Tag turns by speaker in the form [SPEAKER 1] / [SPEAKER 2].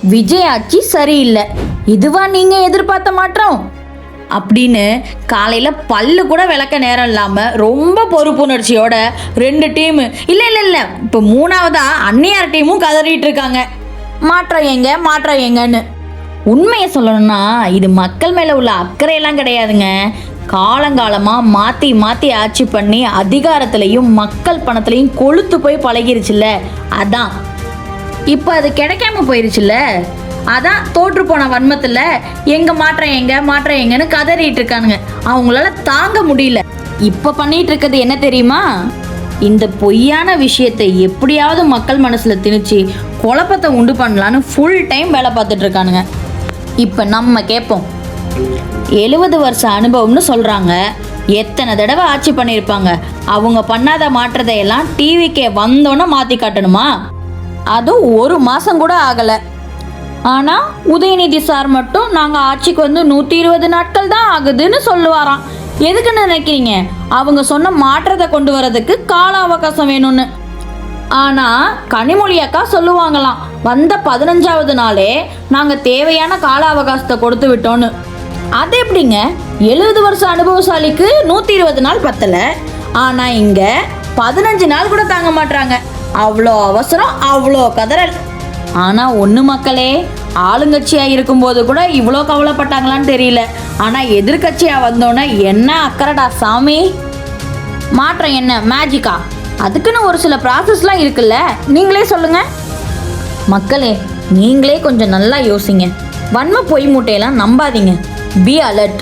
[SPEAKER 1] விஜய் ஆட்சி சரியில்லை, இதுவா நீங்க எதிர்பார்த்த மாற்றம் அப்படின்னு காலையில பல்லு கூட விளக்க நேரம் இல்லாம ரொம்ப பொறுப்புணர்ச்சியோட 2 டீம் இல்ல இப்போ 3வதா அன்னியார் டீமும் கதறிட்டு இருக்காங்க. மாற்றம் எங்கன்னு. உண்மையை சொல்லணும்னா இது மக்கள் மேல உள்ள அக்கறையெல்லாம் கிடையாதுங்க. காலங்காலமாக மாற்றி ஆட்சி பண்ணி அதிகாரத்துலையும் மக்கள் பணத்துலையும் கொளுத்து போய் பழகிருச்சுல்ல, அதான் இப்போ அது கிடைக்காம போயிருச்சுல்ல, அதான் தோற்று போன வன்மத்தில் மாற்றம் எங்கன்னு கதறிட்டு இருக்கானுங்க. அவங்களால தாங்க முடியல. இப்போ பண்ணிட்டு இருக்கிறது என்ன தெரியுமா? இந்த பொய்யான விஷயத்தை எப்படியாவது மக்கள் மனசில் திணிச்சு குழப்பத்தை உண்டு பண்ணலான்னு ஃபுல் டைம் வேலை பார்த்துட்டு இருக்கானுங்க. இப்போ நம்ம கேட்போம், 70 வருஷ அனுபவம்னு சொல்கிறாங்க. எத்தனை தடவை ஆட்சி பண்ணியிருப்பாங்க? அவங்க பண்ணாத மாற்றத்தை எல்லாம் டிவிக்கே வந்தோன்னே மாற்றி காட்டணுமா? அதுவும் 1 மாதம் கூட ஆகலை. ஆனால் உதயநிதி சார் மட்டும் நாங்கள் ஆட்சிக்கு வந்து 120 நாட்கள் தான் ஆகுதுன்னு சொல்லுவாராம். எதுக்குன்னு நினைக்கிறீங்க? அவங்க சொன்ன மாற்றத்தை கொண்டு வரதுக்கு கால அவகாசம் வேணும்னு. ஆனால் கனிமொழி அக்கா சொல்லுவாங்களாம், வந்த 15வது நாளே நாங்கள் தேவையான கால அவகாசத்தை கொடுத்து விட்டோன்னு. அது எப்படிங்க? 70 வருஷ அனுபவசாலிக்கு 120 நாள் பத்தலை, ஆனால் இங்கே 15 நாள் கூட தாங்க மாட்டுறாங்க. அவ்வளோ அவசரம், அவ்வளோ கதறல். ஆனால் ஒன்று மக்களே, ஆளுங்கட்சியாக இருக்கும்போது கூட இவ்வளோ கவலைப்பட்டாங்களான்னு தெரியல. ஆனால் எதிர்கட்சியாக வந்தோன்னே என்ன அக்கறடா சாமி. மாற்றம் என்ன மேஜிக்கா? அதுக்குன்னு ஒரு சில ப்ராசஸ்லாம் இருக்குல்ல, நீங்களே சொல்லுங்கள். மக்களே, நீங்களே கொஞ்சம் நல்லா யோசிங்க. வன்ம பொய் மூட்டையெல்லாம் நம்பாதீங்க. Be alert.